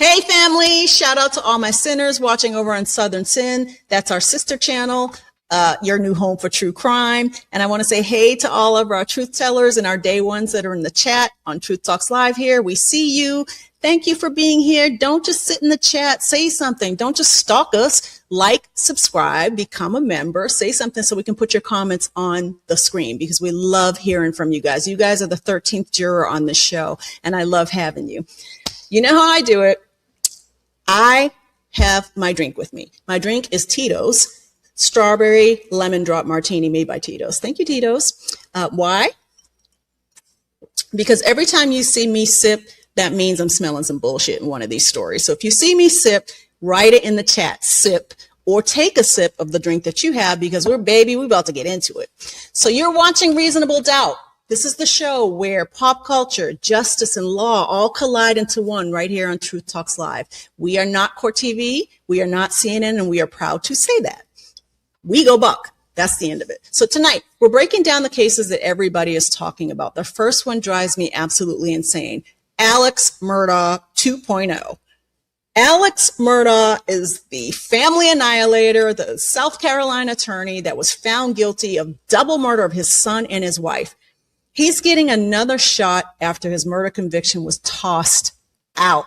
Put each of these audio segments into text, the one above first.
Hey family, shout out to all my sinners watching over on Southern Sin. That's our sister channel, your new home for true crime. And I want to say hey to all of our truth tellers and our day ones that are in the chat on Truth Talks Live here. We see you. Thank you for being here. Don't just sit in the chat. Say something. Don't just stalk us. Like, subscribe, become a member, say something so we can put your comments on the screen because we love hearing from you guys. You guys are the 13th juror on this show, and I love having you. You know how I do it. I have my drink with me. My drink is Tito's strawberry lemon drop martini made by Tito's. Thank you, Tito's. Why? Because every time you see me sip, that means I'm smelling some bullshit in one of these stories. So if you see me sip, write it in the chat, sip, or take a sip of the drink that you have because we're about to get into it. So you're watching Reasonable Doubt. This is the show where pop culture, justice, and law all collide into one right here on Truth Talks Live. We are not Court TV, we are not CNN, and we are proud to say that. We go buck. That's the end of it. So tonight, we're breaking down the cases that everybody is talking about. The first one drives me absolutely insane. Alex Murdaugh 2.0. Alex Murdaugh is the family annihilator, the South Carolina attorney that was found guilty of double murder of his son and his wife. He's getting another shot after his murder conviction was tossed out.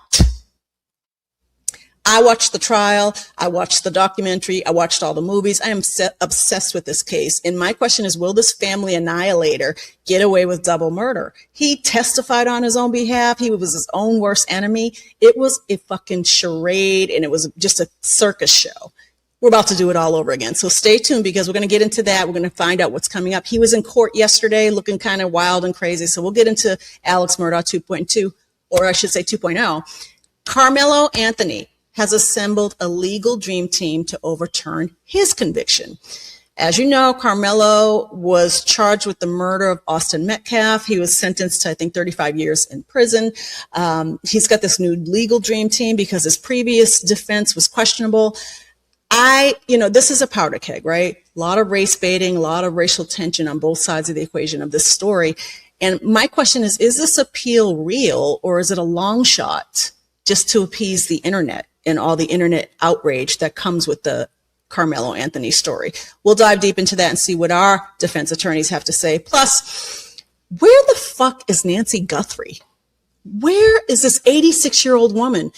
I watched the trial. I watched the documentary. I watched all the movies. I am obsessed with this case. And my question is, will this family annihilator get away with double murder? He testified on his own behalf. He was his own worst enemy. It was a fucking charade, and it was just a circus show. We're about to do it all over again. So stay tuned because we're going to get into that. We're going to find out what's coming up. He was in court yesterday looking kind of wild and crazy. So we'll get into Alex Murdaugh 2.2, or I should say 2.0. Carmelo Anthony has assembled a legal dream team to overturn his conviction. As you know, Carmelo was charged with the murder of Austin Metcalf. He was sentenced to, I think, 35 years in prison. He's got this new legal dream team because his previous defense was questionable. This is a powder keg, right? A lot of race baiting, a lot of racial tension on both sides of the equation of this story. And my question is this appeal real, or is it a long shot just to appease the internet and all the internet outrage that comes with the Carmelo Anthony story? We'll dive deep into that and see what our defense attorneys have to say. Plus, where the fuck is Nancy Guthrie? Where is this 86-year-old woman?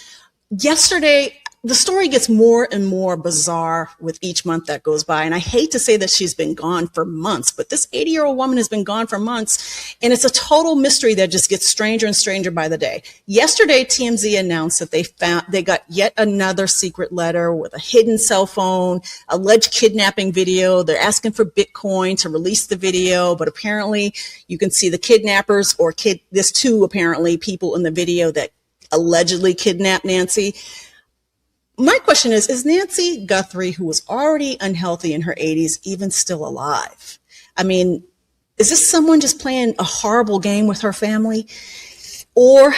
Yesterday, the story gets more and more bizarre with each month that goes by. And I hate to say that she's been gone for months, but this 80-year-old woman has been gone for months. And it's a total mystery that just gets stranger and stranger by the day. Yesterday, TMZ announced that they got yet another secret letter with a hidden cell phone, alleged kidnapping video. They're asking for Bitcoin to release the video. But apparently you can see the kidnappers there's two apparently people in the video that allegedly kidnapped Nancy. My question is Nancy Guthrie, who was already unhealthy in her 80s, even still alive? I mean, is this someone just playing a horrible game with her family? Or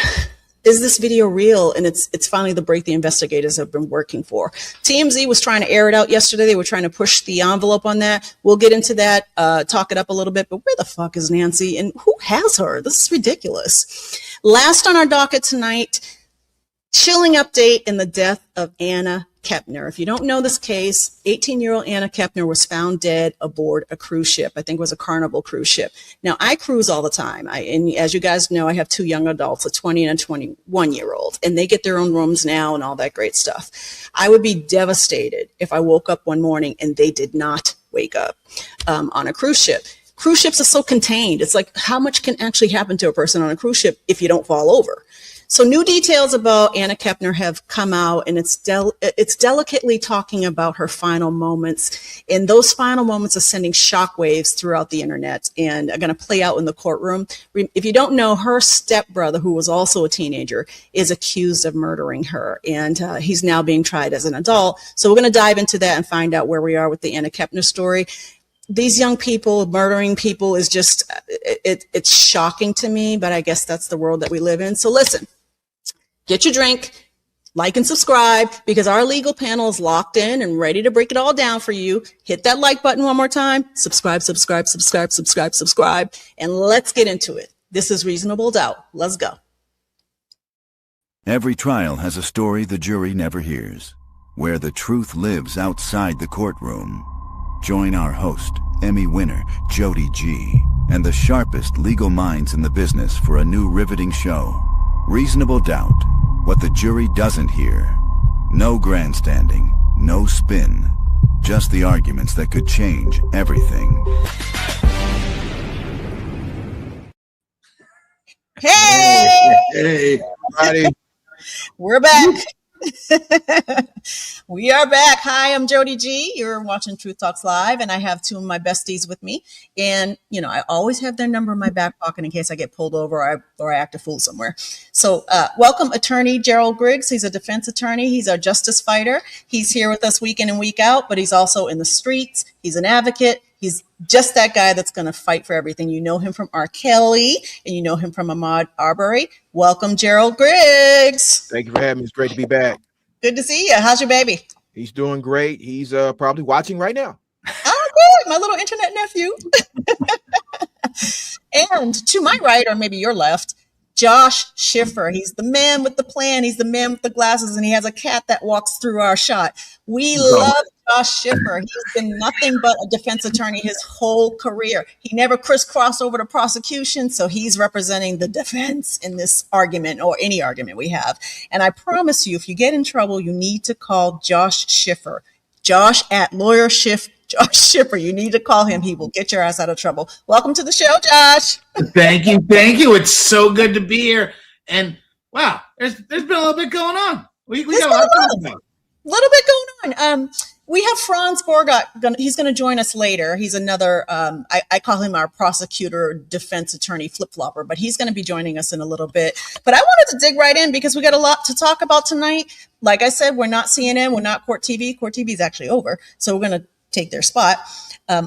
is this video real and it's finally the break the investigators have been working for? TMZ was trying to air it out yesterday. They were trying to push the envelope on that. We'll get into that, talk it up a little bit. But where the fuck is Nancy? And who has her? This is ridiculous. Last on our docket tonight, chilling update in the death of Anna Kepner. If you don't know this case, 18-year-old Anna Kepner was found dead aboard a cruise ship. I think it was a Carnival cruise ship. Now, I cruise all the time. And as you guys know, I have two young adults, a 20 and a 21-year-old, and they get their own rooms now and all that great stuff. I would be devastated if I woke up one morning and they did not wake up on a cruise ship. Cruise ships are so contained. It's like, how much can actually happen to a person on a cruise ship if you don't fall over? So new details about Anna Kepner have come out, and it's delicately talking about her final moments. And those final moments are sending shockwaves throughout the internet and are going to play out in the courtroom. If you don't know, her stepbrother, who was also a teenager, is accused of murdering her, and he's now being tried as an adult. So we're going to dive into that and find out where we are with the Anna Kepner story. These young people murdering people is just, it's shocking to me, but I guess that's the world that we live in. So listen. Get your drink, like and subscribe, because our legal panel is locked in and ready to break it all down for you. Hit that like button one more time. Subscribe, and let's get into it. This is Reasonable Doubt. Let's go. Every trial has a story the jury never hears, where the truth lives outside the courtroom. Join our host, Emmy winner Jody G, and the sharpest legal minds in the business for a new riveting show. Reasonable Doubt, what the jury doesn't hear. No grandstanding, no spin, just the arguments that could change everything. Hey, Everybody. We're back. We are back. Hi, I'm Jody G. You're watching Truth Talks Live, and I have two of my besties with me. And, you know, I always have their number in my back pocket in case I get pulled over or I act a fool somewhere. So welcome, Attorney Gerald Griggs. He's a defense attorney. He's our justice fighter. He's here with us week in and week out, but he's also in the streets. He's an advocate. He's just that guy that's going to fight for everything. You know him from R. Kelly, and you know him from Ahmaud Arbery. Welcome, Gerald Griggs. Thank you for having me. It's great to be back. Good to see you. How's your baby? He's doing great. He's probably watching right now. Oh, good. My little internet nephew. And to my right, or maybe your left, Josh Schiffer. He's the man with the plan. He's the man with the glasses, and he has a cat that walks through our shot. We love Josh Schiffer. He's been nothing but a defense attorney his whole career. He never crisscrossed over to prosecution, so he's representing the defense in this argument or any argument we have. And I promise you, if you get in trouble, you need to call Josh Schiffer. Josh at Lawyer Schiff. Josh Schiffer. You need to call him. He will get your ass out of trouble. Welcome to the show, Josh. Thank you. Thank you. It's so good to be here. And wow, there's been a little bit going on. We got a lot to talk about. Little bit going on. We have Franz Borgat. He's going to join us later. He's another, I call him our prosecutor, defense attorney, flip-flopper, but he's going to be joining us in a little bit. But I wanted to dig right in because we got a lot to talk about tonight. Like I said, we're not CNN. We're not Court TV. Court TV is actually over. So we're going to take their spot.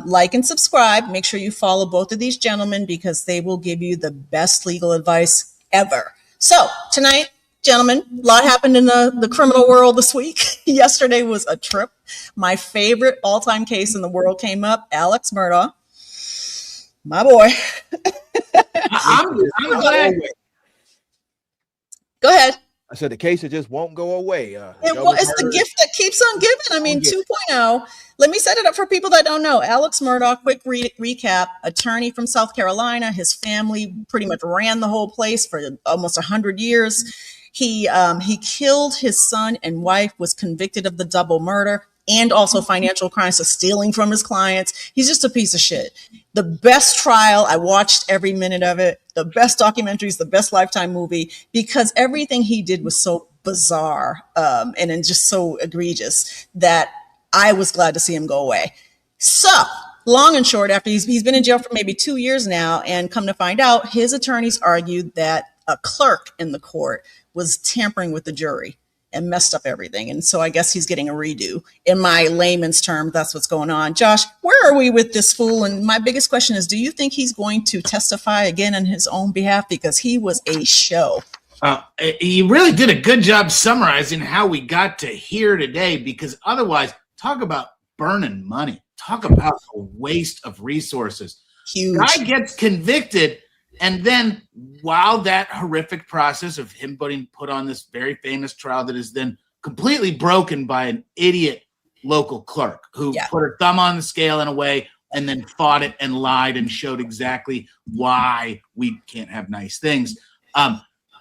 Like and subscribe. Make sure you follow both of these gentlemen because they will give you the best legal advice ever. So tonight, gentlemen, a lot happened in the criminal world this week. Yesterday was a trip. My favorite all-time case in the world came up. Alex Murdaugh, my boy. I'm glad. Go ahead. I said the case just won't go away. It's the gift that keeps on giving. I mean, 2.0. Let me set it up for people that don't know. Alex Murdaugh, quick recap, attorney from South Carolina. His family pretty much ran the whole place for almost 100 years. He killed his son and wife, was convicted of the double murder and also financial crimes, so stealing from his clients. He's just a piece of shit. The best trial. I watched every minute of it. The best documentaries, the best Lifetime movie, because everything he did was so bizarre and just so egregious that I was glad to see him go away. So long and short, after he's been in jail for maybe 2 years now, and come to find out, his attorneys argued that a clerk in the court was tampering with the jury and messed up everything. And so I guess he's getting a redo. In my layman's term, that's what's going on. Josh, where are we with this fool? And my biggest question is, do you think he's going to testify again on his own behalf? Because he was a show. You really did a good job summarizing how we got to here today, because otherwise, talk about burning money. Talk about a waste of resources. Huge. Guy gets convicted, and then while that horrific process of him being put on this very famous trial that is then completely broken by an idiot local clerk who put her thumb on the scale in a way and then fought it and lied and showed exactly why we can't have nice things.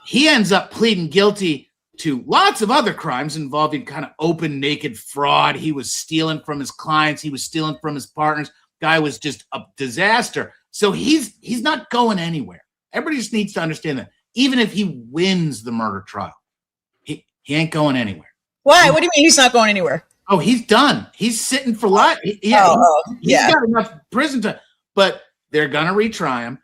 He ends up pleading guilty to lots of other crimes involving kind of open, naked fraud. He was stealing from his clients. He was stealing from his partners. Guy was just a disaster. So he's not going anywhere. Everybody just needs to understand that. Even if he wins the murder trial, he ain't going anywhere. Why? What do you mean he's not going anywhere? Oh, he's done. He's sitting for life. He's got enough prison time. But they're going to retry him.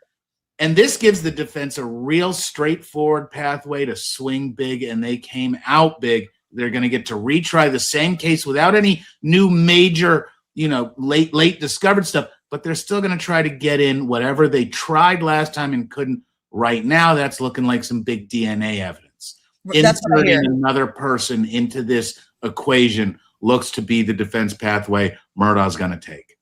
And this gives the defense a real straightforward pathway to swing big, and they came out big. They're going to get to retry the same case without any new major, late discovered stuff, but they're still going to try to get in whatever they tried last time and couldn't. Right now, that's looking like some big DNA evidence. Inserting another person into this equation looks to be the defense pathway Murdaugh's going to take.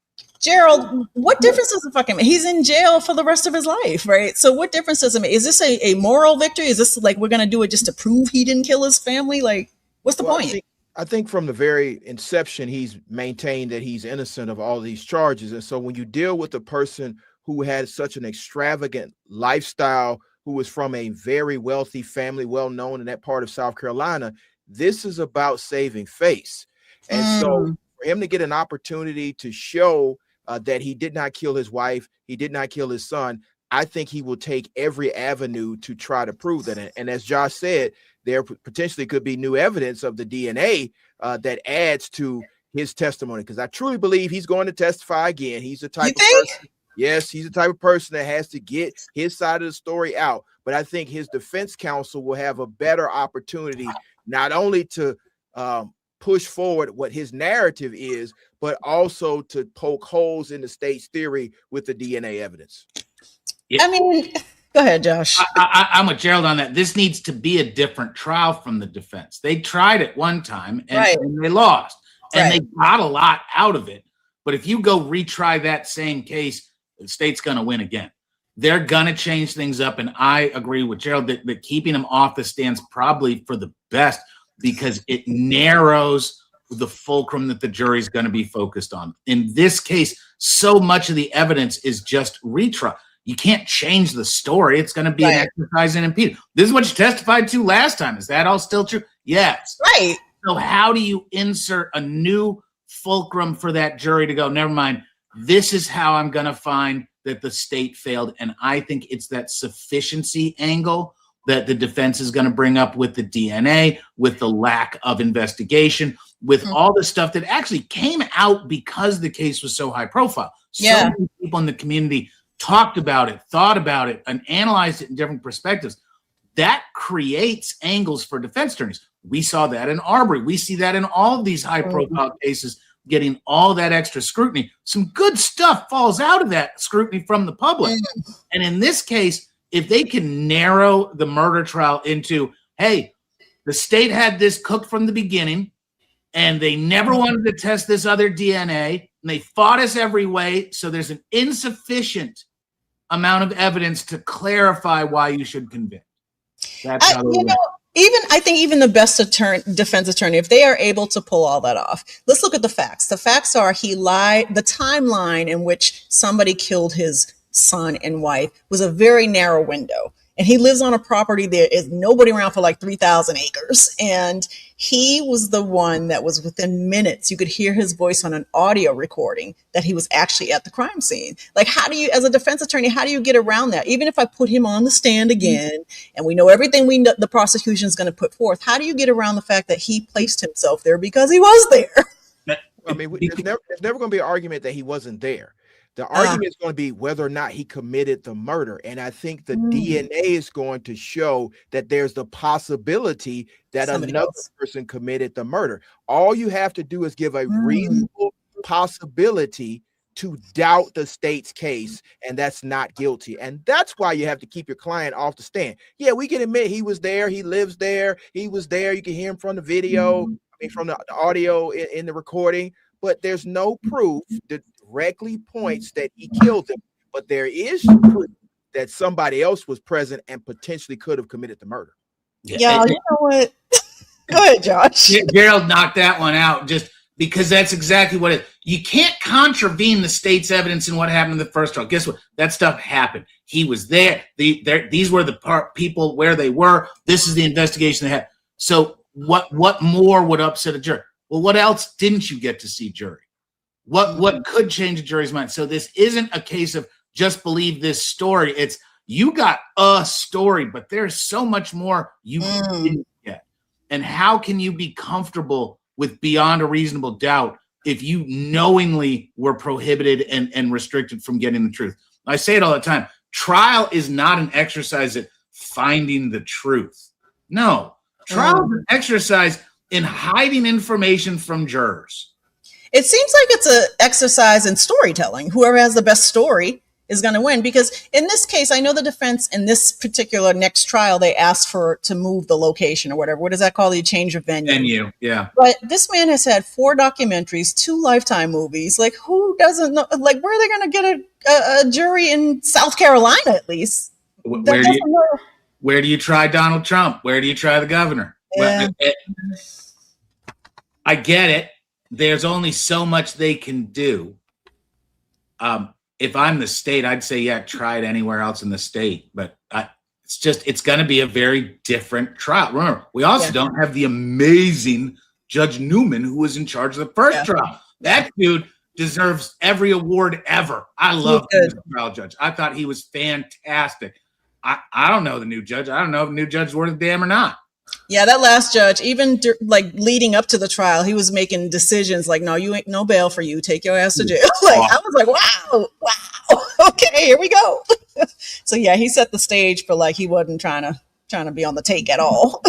Gerald, what difference does it fucking make? He's in jail for the rest of his life, right? So what difference does it make? Is this a moral victory? Is this like we're going to do it just to prove he didn't kill his family? Like, what's the point? I think from the very inception, he's maintained that he's innocent of all these charges. And so when you deal with a person who had such an extravagant lifestyle, who was from a very wealthy family, well known in that part of South Carolina, this is about saving face. And so for him to get an opportunity to show that he did not kill his wife, he did not kill his son, I think he will take every avenue to try to prove that. And as Josh said, there potentially could be new evidence of the DNA that adds to his testimony, because I truly believe he's going to testify again. He's the type of person, yes, he's the type of person that has to get his side of the story out. But I think his defense counsel will have a better opportunity not only to push forward what his narrative is, but also to poke holes in the state's theory with the DNA evidence. Yeah. I mean, go ahead, Josh. I'm with Gerald on that. This needs to be a different trial from the defense. They tried it one time and they lost, and they got a lot out of it. But if you go retry that same case, the state's going to win again. They're going to change things up. And I agree with Gerald that keeping him off the stands probably for the best, because it narrows the fulcrum that the jury's going to be focused on. In this case, so much of the evidence is just retrial. You can't change the story. It's going to be an exercise in impedance. This is what you testified to last time. Is that all still true? Yes. Right. So how do you insert a new fulcrum for that jury to go, never mind, this is how I'm going to find that the state failed? And I think it's that sufficiency angle that the defense is going to bring up with the DNA, with the lack of investigation, with all the stuff that actually came out because the case was so high profile. So many people in the community talked about it, thought about it, and analyzed it in different perspectives. That creates angles for defense attorneys. We saw that in Arbery. We see that in all of these high-profile cases, getting all that extra scrutiny. Some good stuff falls out of that scrutiny from the public. And in this case, if they can narrow the murder trial into, hey, the state had this cooked from the beginning, and they never wanted to test this other DNA, and they fought us every way, so there's an insufficient amount of evidence to clarify why you should convict. That's how I think even the best defense attorney, if they are able to pull all that off, let's look at the facts. The facts are he lied. The timeline in which somebody killed his son and wife was a very narrow window. And he lives on a property there is nobody around for like 3,000 acres. And he was the one that was within minutes. You could hear his voice on an audio recording that he was actually at the crime scene. Like, how do you, as a defense attorney, how do you get around that? Even if I put him on the stand again and we know everything the prosecution is going to put forth, how do you get around the fact that he placed himself there because he was there? I mean, there's never going to be an argument that he wasn't there. The argument is going to be whether or not he committed the murder. And I think the DNA is going to show that there's the possibility that another person committed the murder. All you have to do is give a reasonable possibility to doubt the state's case, and that's not guilty. And that's why you have to keep your client off the stand. Yeah, we can admit he was there. He lives there. He was there. You can hear him from the video, from the audio in the recording, but there's no proof that directly points that he killed him, but there is proof that somebody else was present and potentially could have committed the murder. Yeah, you know what? Go ahead, Josh. Gerald knocked that one out just because that's exactly what it. You can't contravene the state's evidence in what happened in the first trial. Guess what? That stuff happened. He was there. These were the people where they were. This is the investigation they had. So what more would upset a jury? Well, what else didn't you get to see, jury? What could change a jury's mind? So this isn't a case of just believe this story. It's you got a story, but there's so much more you didn't get. And how can you be comfortable with beyond a reasonable doubt if you knowingly were prohibited and restricted from getting the truth? I say it all the time. Trial is not an exercise at finding the truth. No, trial is an exercise in hiding information from jurors. It seems like it's an exercise in storytelling. Whoever has the best story is going to win. Because in this case, I know the defense in this particular next trial, they asked to move the location or whatever. What is that called? You change of venue. Yeah. But this man has had 4 documentaries, 2 Lifetime movies. Like, who doesn't know? Like, where are they going to get a jury in South Carolina at least? Where do you try Donald Trump? Where do you try the governor? Yeah. I get it. There's only so much they can do. If I'm the state, I'd say, yeah, try it anywhere else in the state. But it's going to be a very different trial. Remember, we also don't have the amazing Judge Newman who was in charge of the first trial. That dude deserves every award ever. I love the trial judge. I thought he was fantastic. I don't know the new judge. I don't know if the new judge is worth a damn or not. Yeah, that last judge, even like leading up to the trial, he was making decisions like, no, you ain't no bail for you. Take your ass to jail. Like, I was like, wow. Okay, here we go. So yeah, he set the stage for like he wasn't trying to be on the take at all.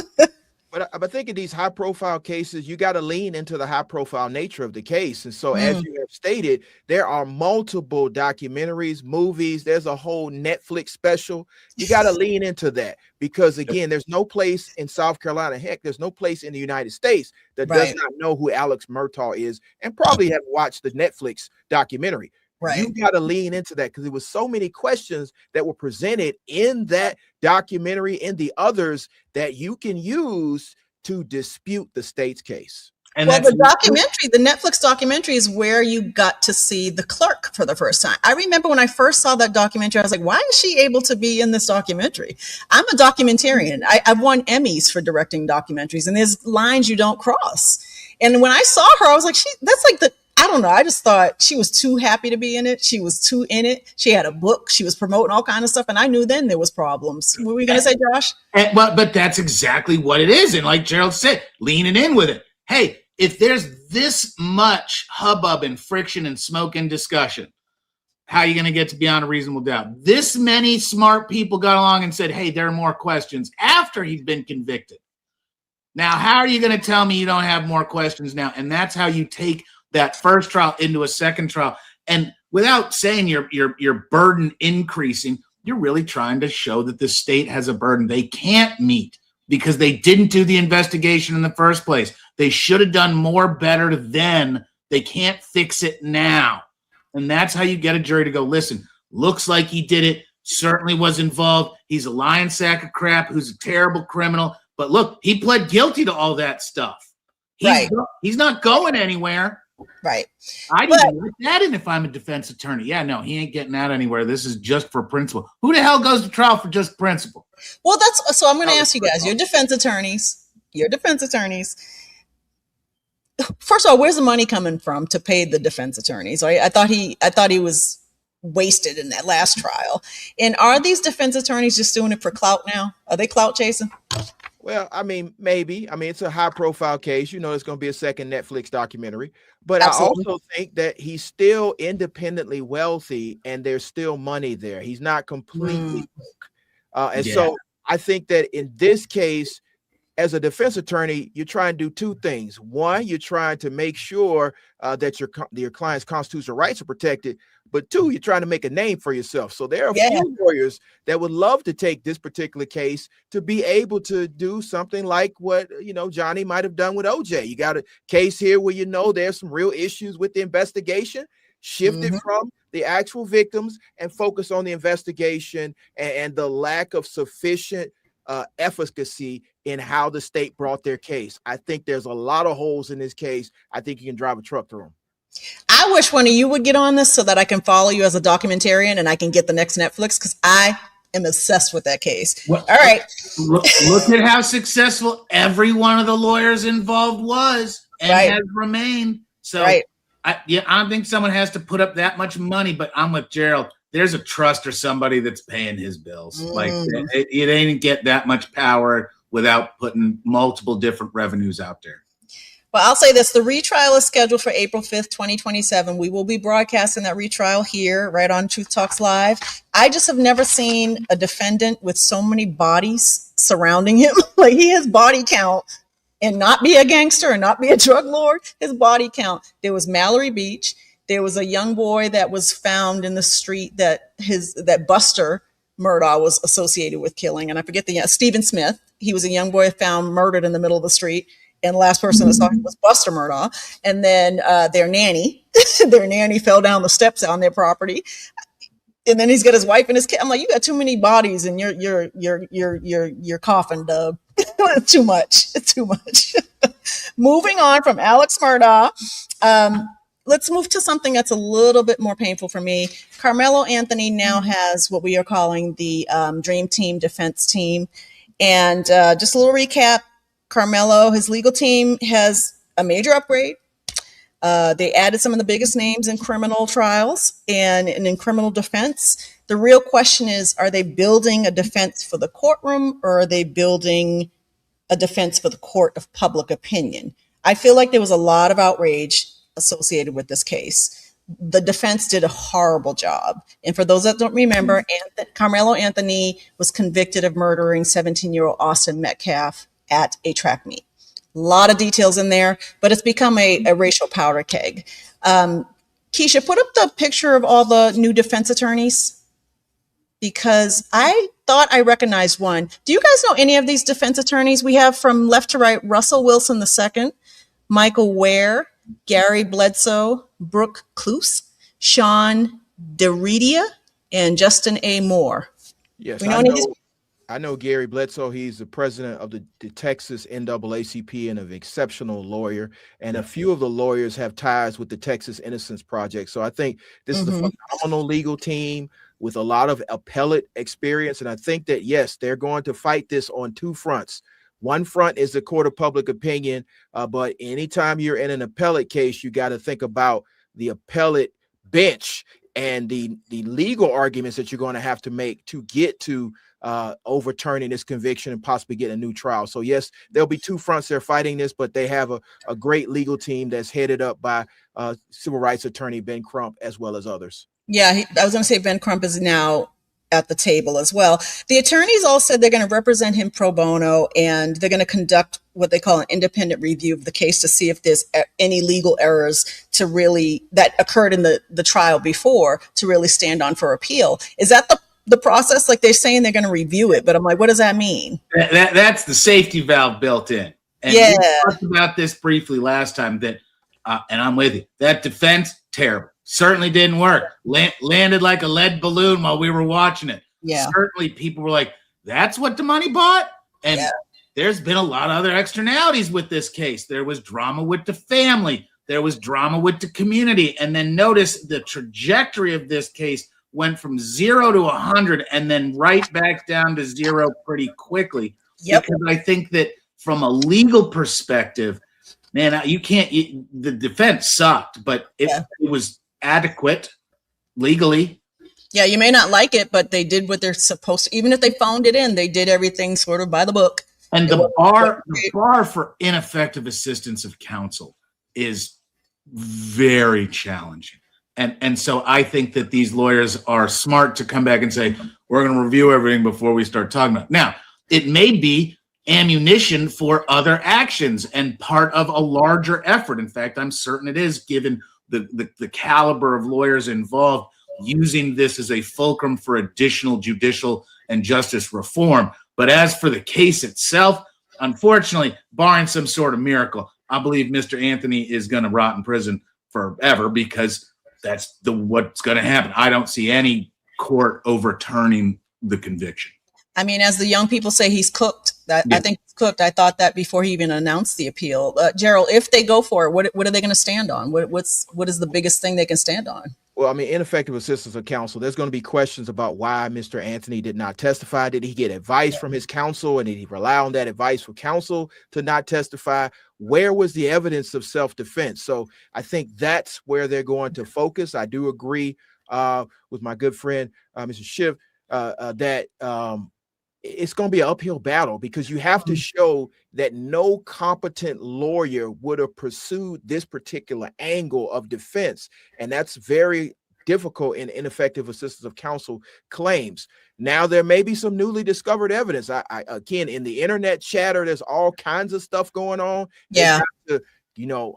But I think in these high profile cases, you got to lean into the high profile nature of the case. And so, as you have stated, there are multiple documentaries, movies. There's a whole Netflix special. You got to lean into that because, again, there's no place in South Carolina. Heck, there's no place in the United States that does not know who Alex Murdaugh is and probably have watched the Netflix documentary. Right. You got to lean into that because there was so many questions that were presented in that documentary and the others that you can use to dispute the state's case. And well, the documentary, the Netflix documentary is where you got to see the clerk for the first time. I remember when I first saw that documentary, I was like, why is she able to be in this documentary? I'm a documentarian. I've won Emmys for directing documentaries, and there's lines you don't cross. And when I saw her, I was like, that's like I don't know. I just thought she was too happy to be in it. She was too in it. She had a book. She was promoting all kinds of stuff. And I knew then there was problems. What were we going to say, Josh? But that's exactly what it is. And like Gerald said, leaning in with it. Hey, if there's this much hubbub and friction and smoke and discussion, how are you going to get to beyond a reasonable doubt? This many smart people got along and said, hey, there are more questions after he'd been convicted. Now, how are you going to tell me you don't have more questions now? And that's how you take that first trial into a second trial. And without saying your burden increasing, you're really trying to show that the state has a burden they can't meet because they didn't do the investigation in the first place. They should have done more better then. They can't fix it now. And that's how you get a jury to go, listen, looks like he did it, certainly was involved. He's a lying sack of crap who's a terrible criminal. But look, he pled guilty to all that stuff. He's not going anywhere. Right. I didn't put that in if I'm a defense attorney. Yeah, no, he ain't getting out anywhere. This is just for principle. Who the hell goes to trial for just principle? Well, so I'm going to ask you guys, you're defense attorneys. First of all, where's the money coming from to pay the defense attorneys? I thought he was wasted in that last trial. And are these defense attorneys just doing it for clout now? Are they clout chasing? Well, I mean, maybe. I mean, it's a high-profile case. You know, it's going to be a second Netflix documentary. But absolutely. I also think that he's still independently wealthy, and there's still money there. He's not completely broke. So I think that in this case, as a defense attorney, you're trying to do two things. One, you're trying to make sure that your client's constitutional rights are protected. But two, you're trying to make a name for yourself. So there are a few lawyers that would love to take this particular case to be able to do something like what, Johnny might have done with OJ. You got a case here where, there's some real issues with the investigation, shift it from the actual victims and focus on the investigation and the lack of sufficient efficacy in how the state brought their case. I think there's a lot of holes in this case. I think you can drive a truck through them. I wish one of you would get on this so that I can follow you as a documentarian and I can get the next Netflix because I am obsessed with that case. All right. Look at how successful every one of the lawyers involved was and has remained. So I don't think someone has to put up that much money, but I'm with Gerald. There's a trust or somebody that's paying his bills. Like it ain't get that much power without putting multiple different revenues out there. Well, I'll say this. The retrial is scheduled for April 5th, 2027. We will be broadcasting that retrial here right on Truth Talks Live. I just have never seen a defendant with so many bodies surrounding him. Like he has body count and not be a gangster and not be a drug lord. His body count. There was Mallory Beach. There was a young boy that was found in the street that Buster Murdaugh was associated with killing. And I forget Stephen Smith. He was a young boy found murdered in the middle of the street. And the last person that saw him was Buster Murdaugh. And then their nanny fell down the steps on their property. And then he's got his wife and his kid. I'm like, you got too many bodies in your coffin, Dub. Too much. Moving on from Alex Murdaugh, let's move to something that's a little bit more painful for me. Carmelo Anthony now has what we are calling the Dream Team defense team. And just a little recap, Carmelo, his legal team has a major upgrade. They added some of the biggest names in criminal trials and in criminal defense. The real question is, are they building a defense for the courtroom, or are they building a defense for the court of public opinion? I feel like there was a lot of outrage associated with this case. The defense did a horrible job. And for those that don't remember, Carmelo Anthony was convicted of murdering 17-year-old Austin Metcalf at a track meet. A lot of details in there, but it's become a racial powder keg. Keisha, put up the picture of all the new defense attorneys, because I thought I recognized one. Do you guys know any of these defense attorneys? We have from left to right, Russell Wilson II, Michael Ware, Gary Bledsoe, Brooke Cluse, Sean DeRidia, and Justin A. Moore. Yes, we know any of these? I know Gary Bledsoe. He's the president of the Texas NAACP and an exceptional lawyer. And a few of the lawyers have ties with the Texas Innocence Project. So I think this is a phenomenal legal team with a lot of appellate experience. And I think that, yes, they're going to fight this on two fronts. One front is the court of public opinion. But anytime you're in an appellate case, you got to think about the appellate bench and the legal arguments that you're going to have to make to get to overturning this conviction and possibly get a new trial. So yes, there'll be two fronts they're fighting this, but they have a great legal team that's headed up by civil rights attorney Ben Crump, as well as others. Yeah, I was going to say Ben Crump is now at the table as well. The attorneys all said they're going to represent him pro bono, and they're going to conduct what they call an independent review of the case to see if there's any legal errors that occurred in the trial before to really stand on for appeal. Is that the process? Like, they're saying they're going to review it, but I'm like, what does that mean? That's the safety valve built in. And we talked about this briefly last time, that, and I'm with you, that defense, terrible. Certainly didn't work. Landed like a lead balloon while we were watching it. Yeah. Certainly people were like, that's what the money bought? And there's been a lot of other externalities with this case. There was drama with the family. There was drama with the community. And then notice the trajectory of this case went from 0 to 100 and then right back down to 0 pretty quickly. Yep. Because I think that from a legal perspective, man, the defense sucked, but it was adequate legally. Yeah, you may not like it, but they did what they're supposed to. Even if they phoned it in, they did everything sort of by the book. And the bar for ineffective assistance of counsel is very challenging. And so I think that these lawyers are smart to come back and say, we're going to review everything before we start talking about it. Now, it may be ammunition for other actions and part of a larger effort. In fact, I'm certain it is, given the caliber of lawyers involved, using this as a fulcrum for additional judicial and justice reform. But as for the case itself, unfortunately, barring some sort of miracle, I believe Mr. Anthony is going to rot in prison forever, because that's what's going to happen. I don't see any court overturning the conviction. I mean, as the young people say, he's cooked. I think he's cooked. I thought that before he even announced the appeal. Gerald, if they go for it, what are they going to stand on? What is the biggest thing they can stand on? Well, I mean, ineffective assistance of counsel. There's going to be questions about why Mr. Anthony did not testify. Did he get advice from his counsel, and did he rely on that advice from counsel to not testify? Where was the evidence of self-defense? So I think that's where they're going to focus. I do agree with my good friend, Mr. Schiff, that it's going to be an uphill battle, because you have to show that no competent lawyer would have pursued this particular angle of defense. And that's very difficult in ineffective assistance of counsel claims. Now, there may be some newly discovered evidence. I again, in the internet chatter, there's all kinds of stuff going on. Yeah. To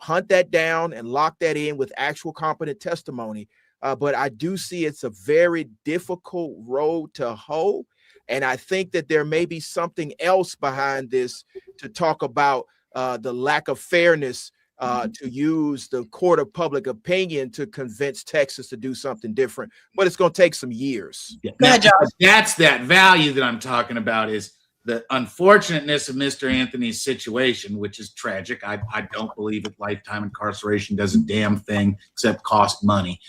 hunt that down and lock that in with actual competent testimony. But I do see it's a very difficult road to hoe. And I think that there may be something else behind this to talk about the lack of fairness to use the court of public opinion to convince Texas to do something different. But it's going to take some years. Yeah. Now, that's that value that I'm talking about, is the unfortunateness of Mr. Anthony's situation, which is tragic. I don't believe that lifetime incarceration does a damn thing except cost money.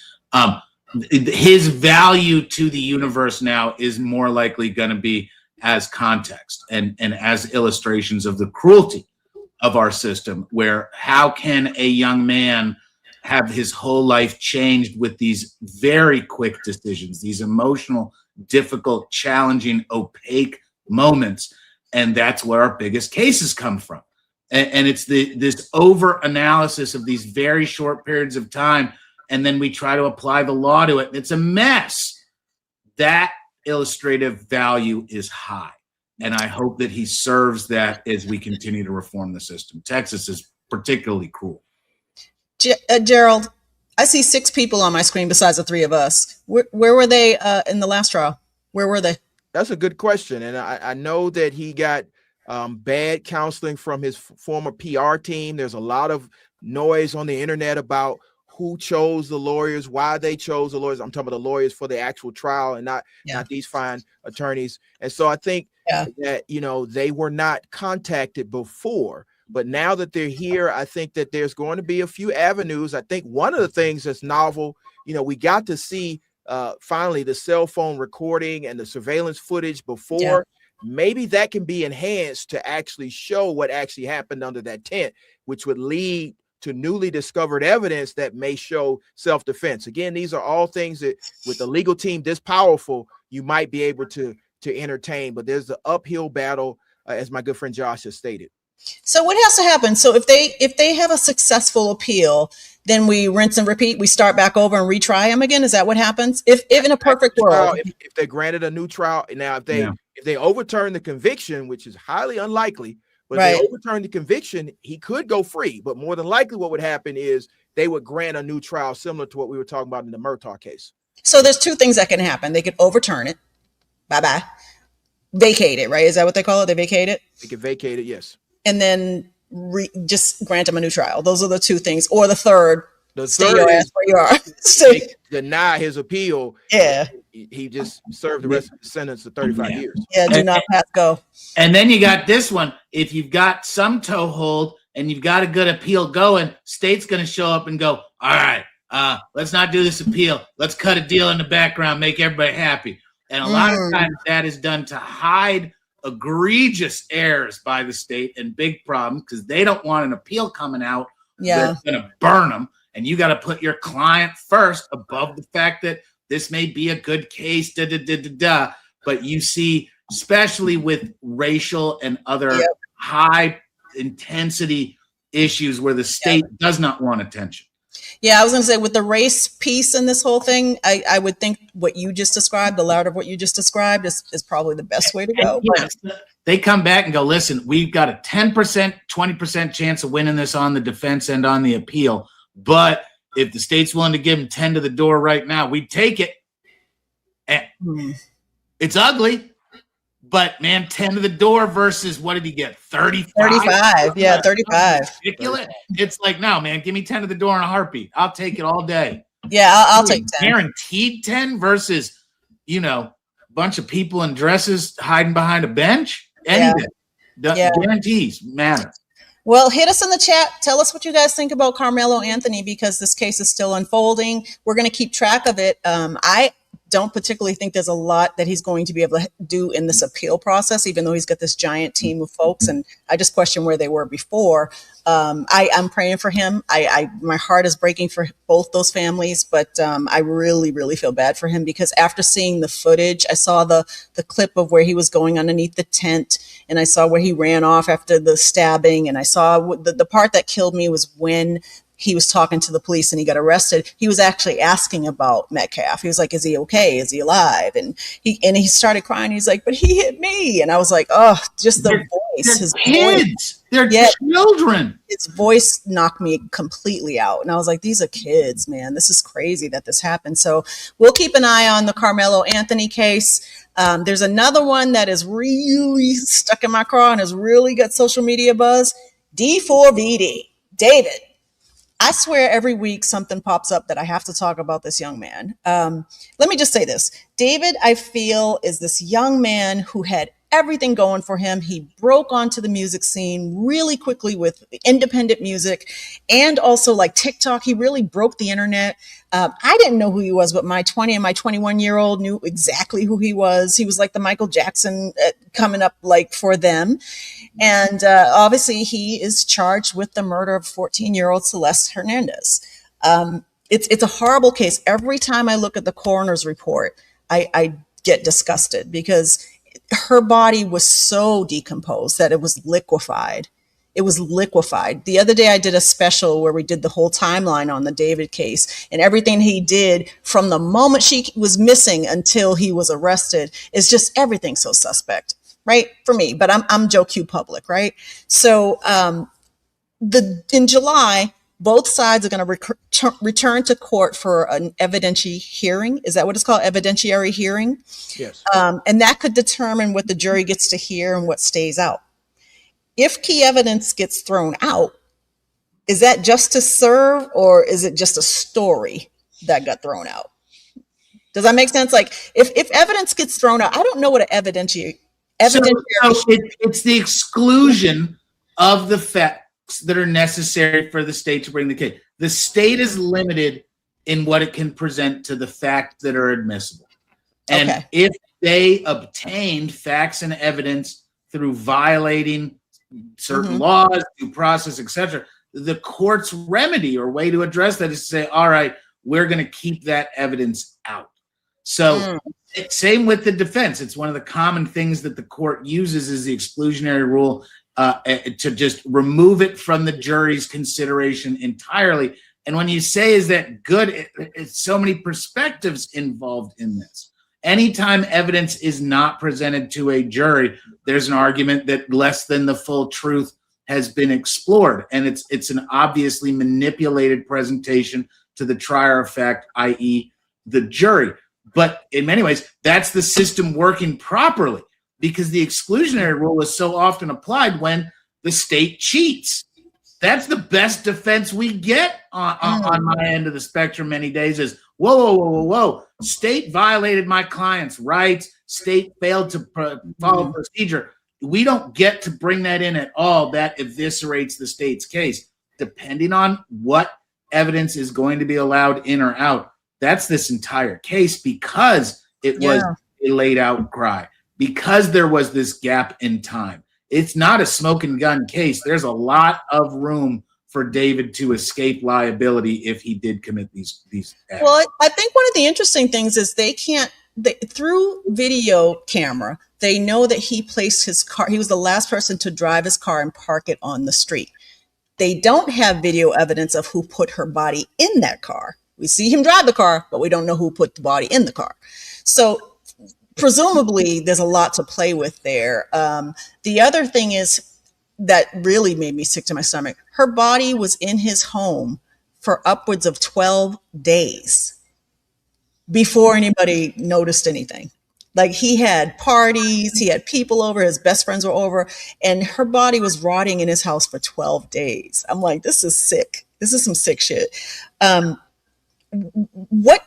His value to the universe now is more likely going to be as context and as illustrations of the cruelty of our system, where how can a young man have his whole life changed with these very quick decisions, these emotional, difficult, challenging, opaque moments. And that's where our biggest cases come from. And it's this over analysis of these very short periods of time. And then we try to apply the law to it. And it's a mess. That illustrative value is high. And I hope that he serves that as we continue to reform the system. Texas is particularly cruel. Gerald, I see 6 people on my screen besides the 3 of us. Where were they in the last trial? Where were they? That's a good question. And I know that he got bad counseling from his former PR team. There's a lot of noise on the internet about who chose the lawyers, why they chose the lawyers. I'm talking about the lawyers for the actual trial and not these fine attorneys. And so I think that, they were not contacted before, but now that they're here, I think that there's going to be a few avenues. I think one of the things that's novel, we got to see finally the cell phone recording and the surveillance footage before. Yeah. Maybe that can be enhanced to actually show what actually happened under that tent, which would lead to newly discovered evidence that may show self-defense. Again, these are all things that with the legal team this powerful, you might be able to entertain, but there's the uphill battle, as my good friend Josh has stated. So what has to happen? So if they have a successful appeal, then we rinse and repeat. We start back over and retry them again. Is that what happens? If in a perfect world, if they're granted a new trial, now if they overturn the conviction, which is highly unlikely, but if they overturn the conviction, he could go free. But more than likely, what would happen is they would grant a new trial, similar to what we were talking about in the Murdaugh case. So there's 2 things that can happen. They could overturn it. Bye-bye. Vacate it, right? Is that what they call it? They vacate it? They can vacate it, yes. And then just grant him a new trial. Those are the 2 things. Or the third, stay your ass where you are. Deny his appeal. Yeah. He just served the rest of the sentence of 35 years. Yeah, do not pass go. And then you got this one. If you've got some toehold and you've got a good appeal going, state's going to show up and go, all right, let's not do this appeal. Let's cut a deal in the background, make everybody happy. And a lot of times that is done to hide egregious errors by the state and big problems because they don't want an appeal coming out that's going to burn them. And you got to put your client first above the fact that this may be a good case, But you see, especially with racial and other high intensity issues where the state does not want attention. Yeah, I was going to say with the race piece in this whole thing, I would think what you just described, the louder of what you just described is probably the best way to go. Yes, they come back and go, listen, we've got a 10%, 20% chance of winning this on the defense and on the appeal. But if the state's willing to give him 10 to the door right now, we'd take it. And it's ugly, but man, 10 to the door versus what did he get? 35? 35. Yeah, 35. Ridiculous. It's like, no, man, give me 10 to the door in a heartbeat. I'll take it all day. Yeah, I'll take 10. Guaranteed 10 versus, a bunch of people in dresses hiding behind a bench. Anything. Guarantees matter. Well, hit us in the chat. Tell us what you guys think about Carmelo Anthony, because this case is still unfolding. We're going to keep track of it. I don't particularly think there's a lot that he's going to be able to do in this appeal process, even though he's got this giant team of folks. And I just question where they were before. I'm praying for him. My heart is breaking for both those families, but I really, really feel bad for him because after seeing the footage, I saw the clip of where he was going underneath the tent, and I saw where he ran off after the stabbing, and I saw the part that killed me was when he was talking to the police and he got arrested, he was actually asking about Metcalf. He was like, is he okay? Is he alive? And he started crying. He's like, but he hit me. And I was like, oh, just the voice. His kids. They're children. His voice knocked me completely out. And I was like, these are kids, man. This is crazy that this happened. So we'll keep an eye on the Carmelo Anthony case. There's another one that is really stuck in my craw and has really got social media buzz. D4VD. David. I swear every week something pops up that I have to talk about this young man. Let me just say this. David, I feel, is this young man who had everything going for him. He broke onto the music scene really quickly with independent music and also like TikTok. He really broke the internet. I didn't know who he was, but my 20 and my 21-year-old knew exactly who he was. He was like the Michael Jackson coming up like for them. And obviously he is charged with the murder of 14-year-old Celeste Hernandez. It's a horrible case. Every time I look at the coroner's report, I get disgusted because her body was so decomposed that it was liquefied. It was liquefied. The other day I did a special where we did the whole timeline on the David case, and everything he did from the moment she was missing until he was arrested is just everything so suspect, right? For me, but I'm Joe Q Public, right? So in July, both sides are going to return to court for an evidentiary hearing. Is that what it's called? Evidentiary hearing? Yes. And that could determine what the jury gets to hear and what stays out. If key evidence gets thrown out, is that justice served or is it just a story that got thrown out? Does that make sense? Like if evidence gets thrown out, I don't know what an evidentiary. So it's the exclusion of the facts that are necessary for the state to bring the case. The state is limited in what it can present to the facts that are admissible. And if they obtained facts and evidence through violating certain laws, due process, etc., the court's remedy or way to address that is to say, all right, we're going to keep that evidence out. So same with the defense. It's one of the common things that the court uses is the exclusionary rule to just remove it from the jury's consideration entirely. And when you say, is that good? It's so many perspectives involved in this. Anytime evidence is not presented to a jury, there's an argument that less than the full truth has been explored. And it's an obviously manipulated presentation to the trier of fact, i.e. the jury. But in many ways, that's the system working properly because the exclusionary rule is so often applied when the state cheats. That's the best defense we get on my end of the spectrum many days is, whoa. State violated my client's rights. State failed to follow procedure. We don't get to bring that in at all. That eviscerates the state's case. Depending on what evidence is going to be allowed in or out, that's this entire case because it was a laid out cry, because there was this gap in time. It's not a smoking gun case. There's a lot of room for David to escape liability if he did commit these acts. Well, I think one of the interesting things is through video camera, they know that he placed his car. He was the last person to drive his car and park it on the street. They don't have video evidence of who put her body in that car. We see him drive the car, but we don't know who put the body in the car. So presumably there's a lot to play with there. The other thing is that really made me sick to my stomach. Her body was in his home for upwards of 12 days before anybody noticed anything. Like he had parties, he had people over, his best friends were over, and her body was rotting in his house for 12 days. I'm like, this is sick. This is some sick shit. What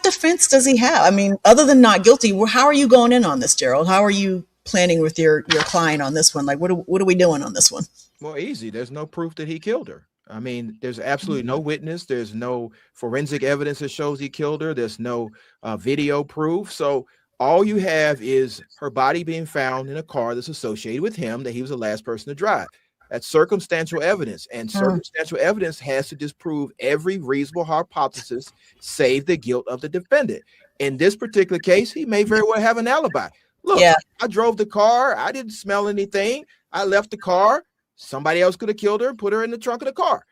defense does he have? I mean, other than not guilty, how are you going in on this, Gerald? How are you planning with your client on this one? Like, what are we doing on this one? Well, easy. There's no proof that he killed her. I mean, there's absolutely no witness. There's no forensic evidence that shows he killed her. There's no video proof. So all you have is her body being found in a car that's associated with him, that he was the last person to drive. That's circumstantial evidence, and circumstantial evidence has to disprove every reasonable hypothesis, save the guilt of the defendant. In this particular case, he may very well have an alibi. Look, I drove the car. I didn't smell anything. I left the car. Somebody else could have killed her and put her in the trunk of the car.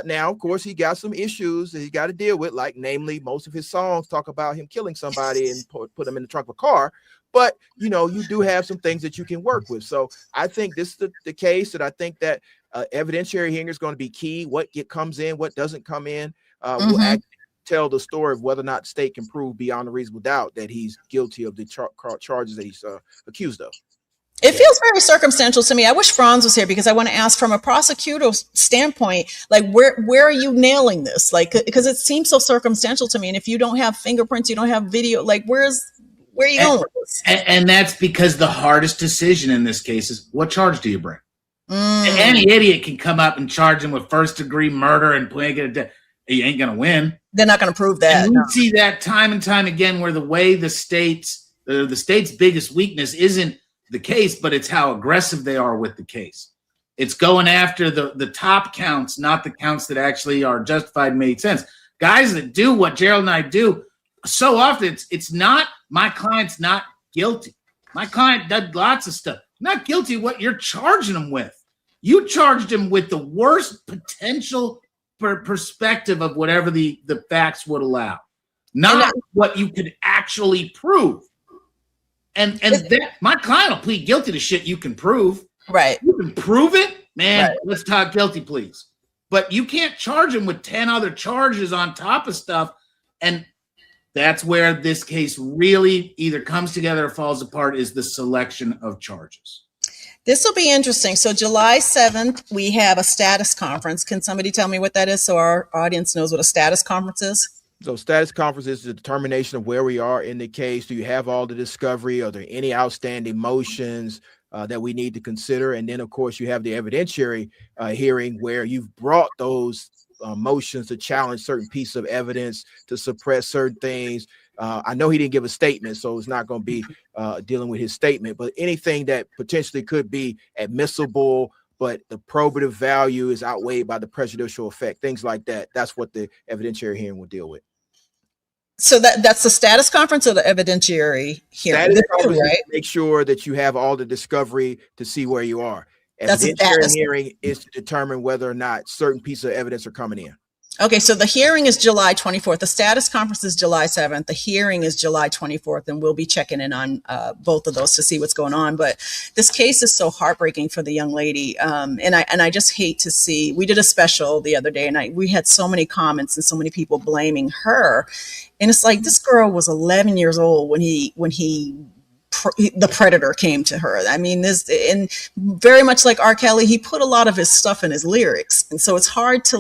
Now, of course, he got some issues that he got to deal with, like namely most of his songs talk about him killing somebody and put them in the trunk of a car. But, you know, you do have some things that you can work with. So I think this is the case that I think that evidentiary hearing is going to be key. What comes in, what doesn't come in, will actually tell the story of whether or not the state can prove beyond a reasonable doubt that he's guilty of the charges that he's accused of. It feels very circumstantial to me. I wish Franz was here because I want to ask from a prosecutor standpoint, like where are you nailing this? Like, because it seems so circumstantial to me. And if you don't have fingerprints, you don't have video, like where are you going with this? And that's because the hardest decision in this case is what charge do you bring? Any idiot can come up and charge him with first-degree murder and you ain't gonna win. They're not gonna prove that. And we see that time and time again, where the way the state's biggest weakness isn't the case, but it's how aggressive they are with the case. It's going after the top counts, not the counts that actually are justified, made sense. Guys that do what Gerald and I do, so often it's not, my client's not guilty. My client did lots of stuff. Not guilty of what you're charging him with. You charged him with the worst potential perspective of whatever the facts would allow, not what you could actually prove. And that my client will plead guilty to shit you can prove. Right. You can prove it, man. Right. Let's talk guilty, please. But you can't charge him with 10 other charges on top of stuff. And that's where this case really either comes together or falls apart, is the selection of charges. This will be interesting. So July 7th, we have a status conference. Can somebody tell me what that is so our audience knows what a status conference is? So status conference is the determination of where we are in the case. Do you have all the discovery? Are there any outstanding motions that we need to consider? And then, of course, you have the evidentiary hearing where you've brought those motions to challenge certain pieces of evidence, to suppress certain things. I know he didn't give a statement, so it's not going to be dealing with his statement, but anything that potentially could be admissible, but the probative value is outweighed by the prejudicial effect, things like that. That's what the evidentiary hearing will deal with. So that's the status conference or the evidentiary hearing? Right? Make sure that you have all the discovery to see where you are. Evidentiary hearing is to determine whether or not certain pieces of evidence are coming in. Okay, so the hearing is July 24th. The status conference is July 7th. The hearing is July 24th, and we'll be checking in on both of those to see what's going on. But this case is so heartbreaking for the young lady, and I just hate to see. We did a special the other day, and we had so many comments and so many people blaming her. And it's like, this girl was 11 years old when the predator came to her. I mean, and very much like R. Kelly, he put a lot of his stuff in his lyrics, and so it's hard for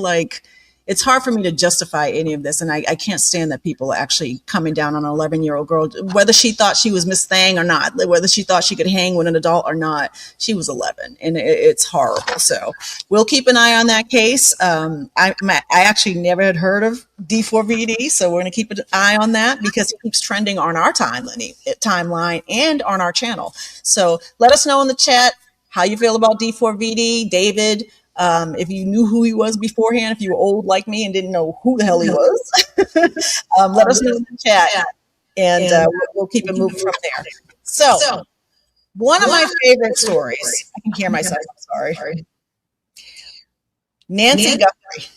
me to justify any of this. And I can't stand that people are actually coming down on an 11-year-old girl, whether she thought she was Miss Thang or not, whether she thought she could hang with an adult or not. She was 11, and it's horrible. So we'll keep an eye on that case. I actually never had heard of D4VD, so we're going to keep an eye on that because it keeps trending on our timeline and on our channel. So let us know in the chat how you feel about D4VD, David. If you knew who he was beforehand, if you were old like me and didn't know who the hell he was, let us know in the chat, and we'll keep it moving from there. So, one of my favorite stories, I can hear myself, I'm sorry. Nancy Guthrie.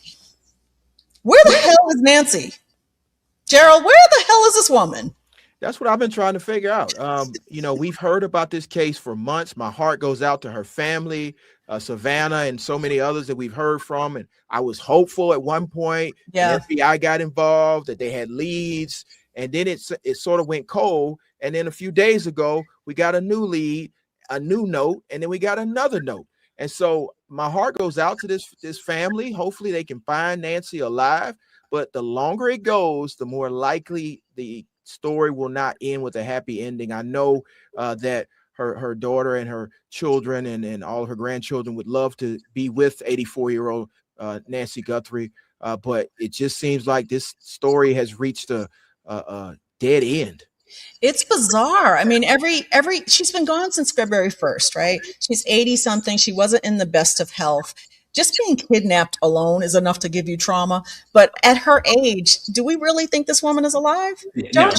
Where the hell is Nancy? Gerald, where the hell is this woman? That's what I've been trying to figure out. We've heard about this case for months. My heart goes out to her family, Savannah, and so many others that we've heard from. And I was hopeful at one point. The FBI got involved, that they had leads, and then it sort of went cold. And then a few days ago, we got a new lead, a new note, and then we got another note. And so my heart goes out to this family. Hopefully they can find Nancy alive. But the longer it goes, the more likely the story will not end with a happy ending. I know that her daughter and her children and all of her grandchildren would love to be with 84-year-old Nancy Guthrie, but it just seems like this story has reached a dead end. It's bizarre. I mean, she's been gone since February 1st, right? She's 80 something. She wasn't in the best of health. Just being kidnapped alone is enough to give you trauma. But at her age, do we really think this woman is alive? No,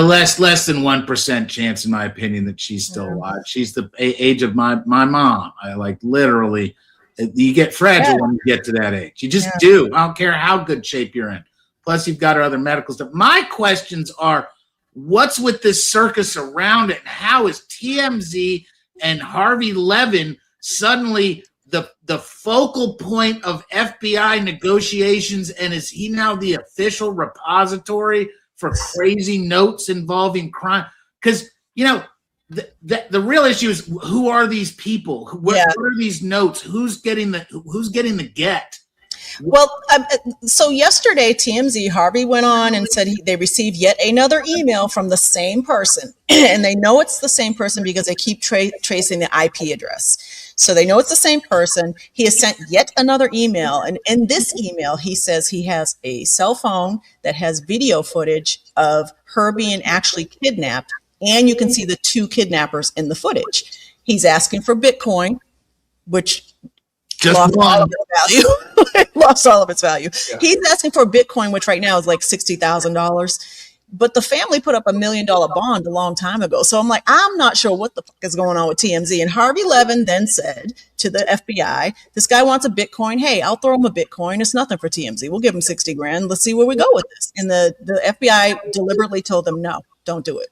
less than 1% chance, in my opinion, that she's still alive. She's the age of my mom. I literally You get fragile when you get to that age. You just do. I don't care how good shape you're in. Plus, you've got our other medical stuff. My questions are, what's with this circus around it? And how is TMZ and Harvey Levin suddenly the focal point of FBI negotiations? And is he now the official repository for crazy notes involving crime? Because, the real issue is, who are these people? What are these notes? Who's getting the get? Well, so yesterday, TMZ, Harvey went on and said they received yet another email from the same person. And they know it's the same person because they keep tracing the IP address. So they know it's the same person. He has sent yet another email. And in this email, he says he has a cell phone that has video footage of her being actually kidnapped. And you can see the two kidnappers in the footage. He's asking for Bitcoin, which lost all of its value. Lost all of its value. Yeah. He's asking for Bitcoin, which right now is like $60,000. But the family put up $1 million bond a long time ago. So I'm like, I'm not sure what the fuck is going on with TMZ. And Harvey Levin then said to the FBI, this guy wants a Bitcoin. Hey, I'll throw him a Bitcoin. It's nothing for TMZ. We'll give him 60 grand. Let's see where we go with this. And the FBI deliberately told them, no, don't do it.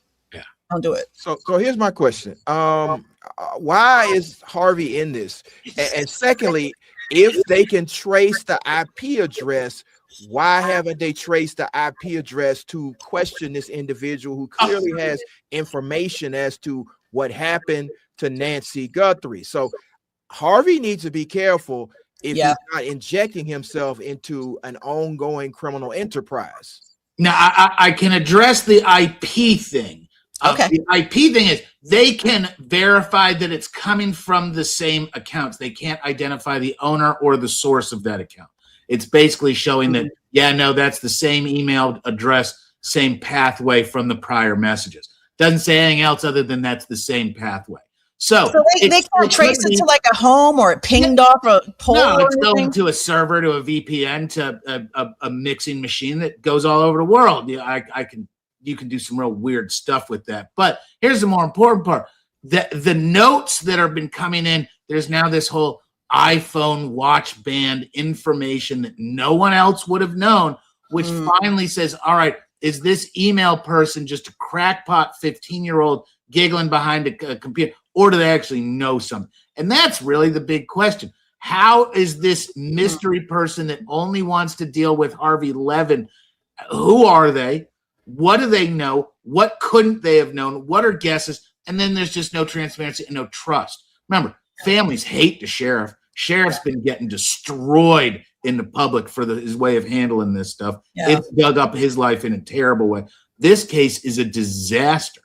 Don't do it. So here's my question. Why is Harvey in this? And secondly, if they can trace the IP address, why haven't they traced the IP address to question this individual who clearly has information as to what happened to Nancy Guthrie? So Harvey needs to be careful if he's not injecting himself into an ongoing criminal enterprise. Now, I can address the IP thing. Okay. The IP thing is, they can verify that it's coming from the same accounts. They can't identify the owner or the source of that account. It's basically showing that, that's the same email address, same pathway from the prior messages. Doesn't say anything else other than that's the same pathway. So they can't trace it to like a home, or it pinged off a pole. No, it's going to a server, to a VPN, to a mixing machine that goes all over the world. You can do some real weird stuff with that. But here's the more important part. The notes that have been coming in, there's now this whole iPhone watch band information that no one else would have known, which finally says, all right, is this email person just a crackpot 15-year-old giggling behind a computer, or do they actually know something? And that's really the big question. How is this mystery person that only wants to deal with Harvey Levin, who are they? What do they know? What couldn't they have known? What are guesses? And then there's just no transparency and no trust. Remember, families hate the sheriff. Sheriff's been getting destroyed in the public for his way of handling this stuff. Yeah. It's dug up his life in a terrible way. This case is a disaster.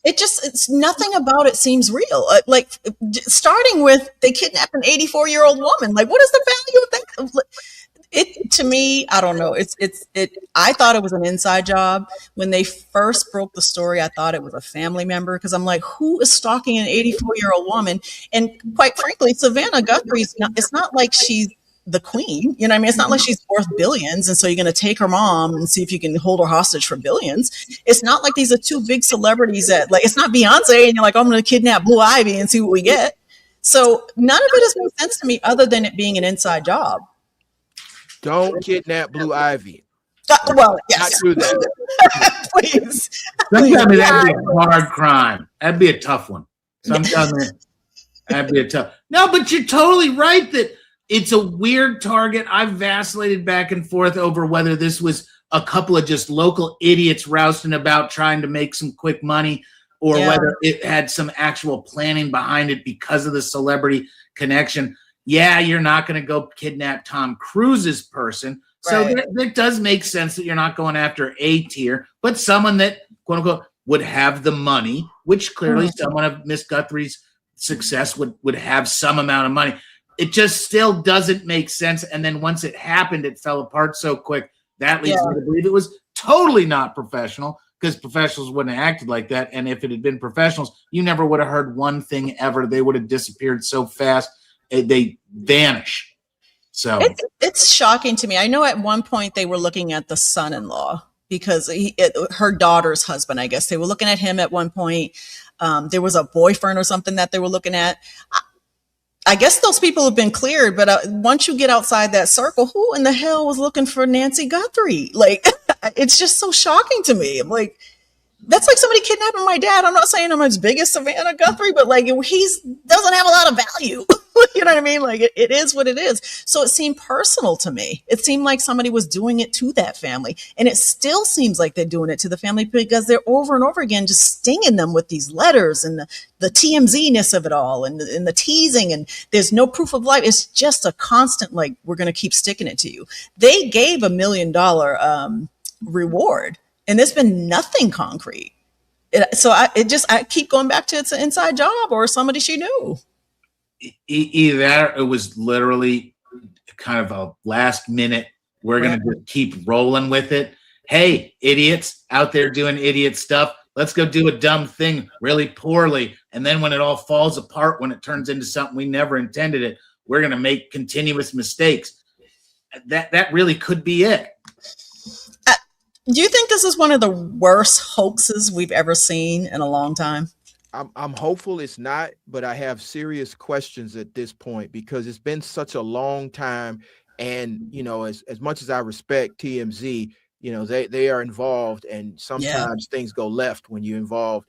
It's nothing about it seems real. Like, starting with, they kidnapped an 84-year-old woman. Like, what is the value of that? It, to me, I don't know. I thought it was an inside job. When they first broke the story, I thought it was a family member, because I'm like, who is stalking an 84-year-old woman? And quite frankly, Savannah Guthrie's it's not like she's the queen. You know what I mean? It's not like she's worth billions. And so you're going to take her mom and see if you can hold her hostage for billions. It's not like these are two big celebrities that, like, it's not Beyonce and you're like, oh, I'm going to kidnap Blue Ivy and see what we get. So none of it has made sense to me other than it being an inside job. Don't kidnap Blue Ivy. Well, yes. Not do that. Please. Sometimes that'd be a hard crime. That'd be a tough one. Sometimes that'd be a tough. No, but you're totally right that it's a weird target. I've vacillated back and forth over whether this was a couple of just local idiots rousting about trying to make some quick money, or whether it had some actual planning behind it because of the celebrity connection. Yeah, you're not going to go kidnap Tom Cruise's person. So that does make sense that you're not going after A tier, but someone that, quote unquote, would have the money, which clearly someone of Miss Guthrie's success would have some amount of money. It just still doesn't make sense. And then once it happened, it fell apart so quick. That leads me to believe it was totally not professional, because professionals wouldn't have acted like that. And if it had been professionals, you never would have heard one thing ever. They would have disappeared so fast. They vanish. So it's shocking to me. I know at one point they were looking at the son-in-law, because her daughter's husband, I guess they were looking at him at one point. There was a boyfriend or something that they were looking at. I guess those people have been cleared, but once you get outside that circle, who in the hell was looking for Nancy Guthrie? Like, it's just so shocking to me. I'm like, that's like somebody kidnapping my dad. I'm not saying I'm as big as Savannah Guthrie, but like he's doesn't have a lot of value. You know what I mean? Like it is what it is. So it seemed personal to me. It seemed like somebody was doing it to that family. And it still seems like they're doing it to the family because they're over and over again just stinging them with these letters and the TMZ-ness of it all and the teasing. And there's no proof of life. It's just a constant, like, we're going to keep sticking it to you. They gave $1 million reward. And there's been nothing concrete. So I keep going back to it's an inside job or somebody she knew. Either that or it was literally kind of a last minute, we're going to just keep rolling with it. Hey, idiots out there doing idiot stuff. Let's go do a dumb thing really poorly. And then when it all falls apart, when it turns into something we never intended it, we're going to make continuous mistakes. That really could be it. Do you think this is one of the worst hoaxes we've ever seen in a long time? I'm hopeful it's not, but I have serious questions at this point because it's been such a long time. And, you know, as much as I respect TMZ, you know, they are involved, and sometimes things go left when you involve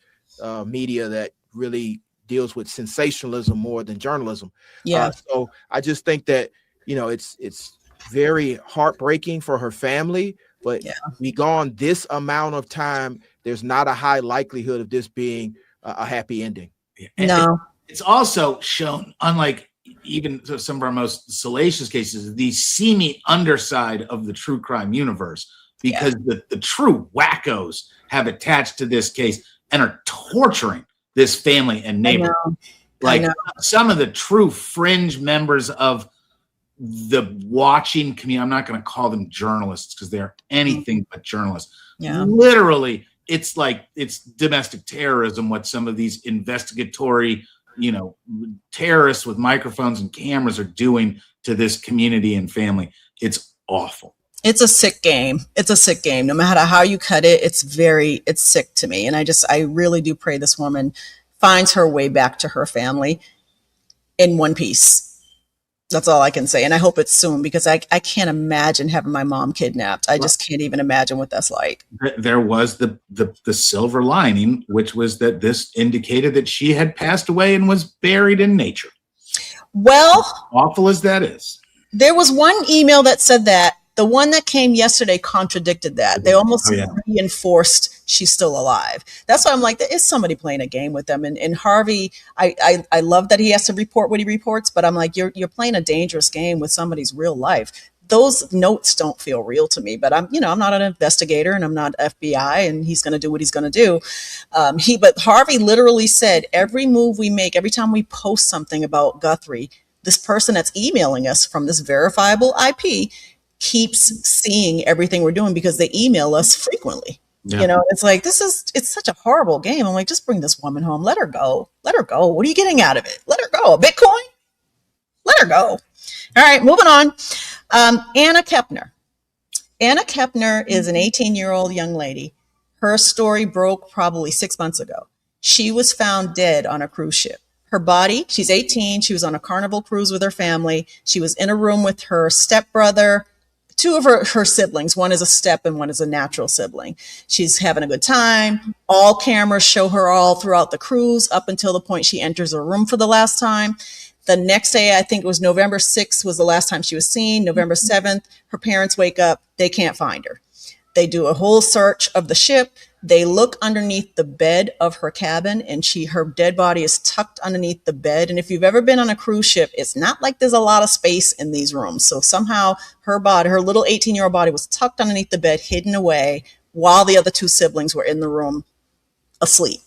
media that really deals with sensationalism more than journalism. So I just think that, you know, it's very heartbreaking for her family. But we gone this amount of time, there's not a high likelihood of this being a happy ending. And no. It's also shown, unlike even some of our most salacious cases, the seamy underside of the true crime universe, because the true wackos have attached to this case and are torturing this family and neighborhood. Like some of the true fringe members of the watching community, I'm not going to call them journalists because they're anything but journalists. Literally, it's domestic terrorism what some of these investigatory, you know, terrorists with microphones and cameras are doing to this community and family. It's awful. It's a sick game. It's a sick game. No matter how you cut it, it's sick to me. And I really do pray this woman finds her way back to her family in one piece. That's all I can say. And I hope it's soon because I can't imagine having my mom kidnapped. I just can't even imagine what that's like. There was the silver lining, which was that this indicated that she had passed away and was buried in nature. Well, awful as that is. There was one email that said that. The one that came yesterday contradicted that. They almost reinforced she's still alive. That's why I'm like, there is somebody playing a game with them. And Harvey, I love that he has to report what he reports, but I'm like, you're playing a dangerous game with somebody's real life. Those notes don't feel real to me, but I'm not an investigator and I'm not FBI, and he's going to do what he's going to do. But Harvey literally said, every move we make, every time we post something about Guthrie, this person that's emailing us from this verifiable IP keeps seeing everything we're doing because they email us frequently. You know, it's like, it's such a horrible game. I'm like, just bring this woman home. Let her go. Let her go. What are you getting out of it? Let her go. Bitcoin? Let her go. All right, moving on. Anna Kepner. Anna Kepner is an 18-year-old young lady. Her story broke probably 6 months ago. She was found dead on a cruise ship. Her body, she's 18. She was on a Carnival cruise with her family. She was in a room with her stepbrother, two of her siblings. One is a step and one is a natural sibling. She's having a good time. All cameras show her all throughout the cruise up until the point she enters her room for the last time. The next day, I think it was November 6th was the last time she was seen. November 7th, her parents wake up. They can't find her. They do a whole search of the ship. They look underneath the bed of her cabin, and her dead body is tucked underneath the bed. And if you've ever been on a cruise ship, it's not like there's a lot of space in these rooms. So somehow her body, her little 18-year-old body, was tucked underneath the bed, hidden away, while the other two siblings were in the room asleep.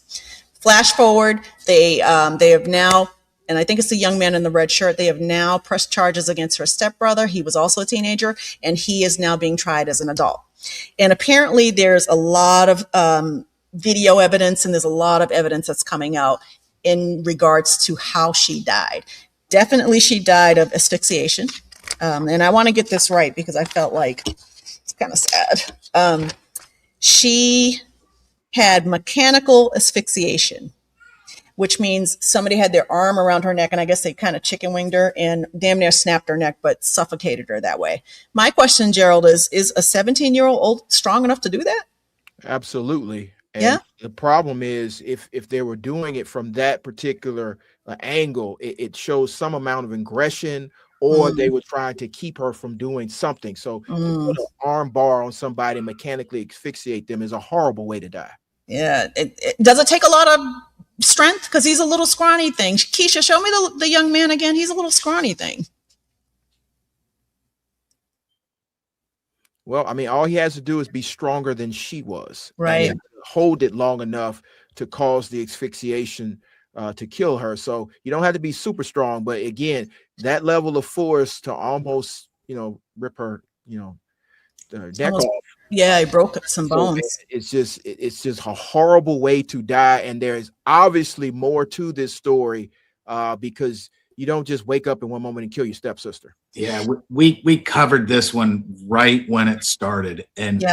Flash forward, they have now, and I think it's the young man in the red shirt, they have now pressed charges against her stepbrother. He was also a teenager, and he is now being tried as an adult. And apparently there's a lot of video evidence, and there's a lot of evidence that's coming out in regards to how she died. Definitely she died of asphyxiation. And I want to get this right because I felt like it's kind of sad. She had mechanical asphyxiation. which means somebody had their arm around her neck, and I guess they kind of chicken winged her and damn near snapped her neck, but suffocated her that way. My question, Gerald, is a 17-year-old strong enough to do that? Absolutely. And Yeah. the problem is if they were doing it from that particular angle, it shows some amount of aggression, or they were trying to keep her from doing something. So to put an arm bar on somebody and mechanically asphyxiate them is a horrible way to die. Yeah. Does it take a lot of strength? Because he's a little scrawny thing. Keisha, show me the young man again. He's a little scrawny thing. Well, I mean, all he has to do is be stronger than she was. Right. And hold it long enough to cause the asphyxiation to kill her. So you don't have to be super strong. But again, that level of force to almost, rip her, neck off. Yeah, he broke some bones. So it's just a horrible way to die. And there's obviously more to this story because you don't just wake up in one moment and kill your stepsister. Yeah, we covered this one right when it started, and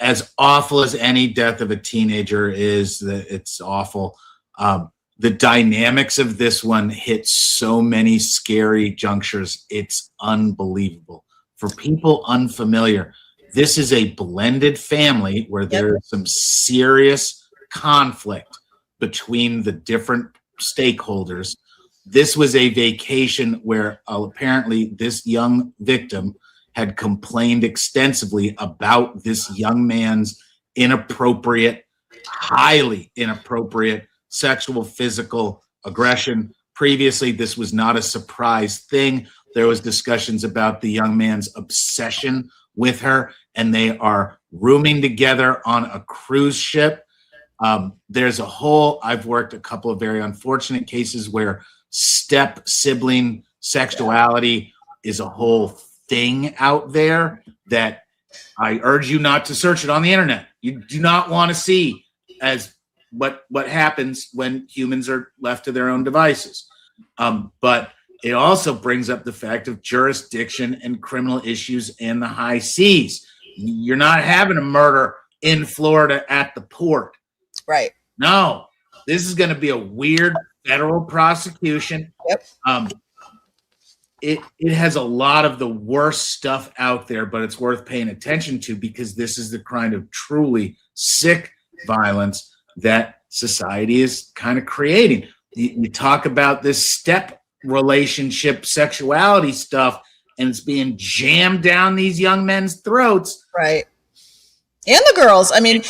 as awful as any death of a teenager is, that it's awful. The dynamics of this one hit so many scary junctures. It's unbelievable. For people unfamiliar, this is a blended family where there's some serious conflict between the different stakeholders. This was a vacation where apparently this young victim had complained extensively about this young man's highly inappropriate sexual, physical aggression. Previously, this was not a surprise thing. There was discussions about the young man's obsession with her, and they are rooming together on a cruise ship. I've worked a couple of very unfortunate cases where step sibling sexuality is a whole thing out there that I urge you not to search it on the internet. You do not want to see as what happens when humans are left to their own devices. But it also brings up the fact of jurisdiction and criminal issues in the high seas. You're not having a murder in Florida at the port. Right. No, this is going to be a weird federal prosecution. Yep. It has a lot of the worst stuff out there, but it's worth paying attention to because this is the kind of truly sick violence that society is kind of creating. You talk about this step relationship sexuality stuff, and it's being jammed down these young men's throats. Right. And the girls. I mean, it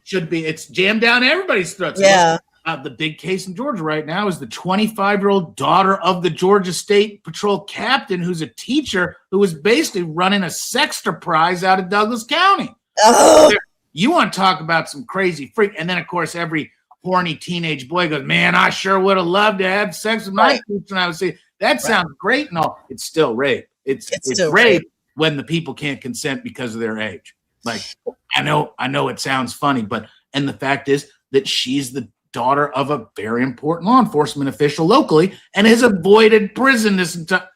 should be. It's jammed down everybody's throats. Yeah. The big case in Georgia right now is the 25-year-old daughter of the Georgia State Patrol captain, who's a teacher who was basically running a sexterprise out of Douglas County. Oh. You want to talk about some crazy freak. And then, of course, every horny teenage boy goes, man, I sure would have loved to have sex with my teacher. And I would say, that sounds great and all. It's still rape. It's still rape when the people can't consent because of their age. Like, I know it sounds funny, and the fact is that she's the daughter of a very important law enforcement official locally and has avoided prison this entire.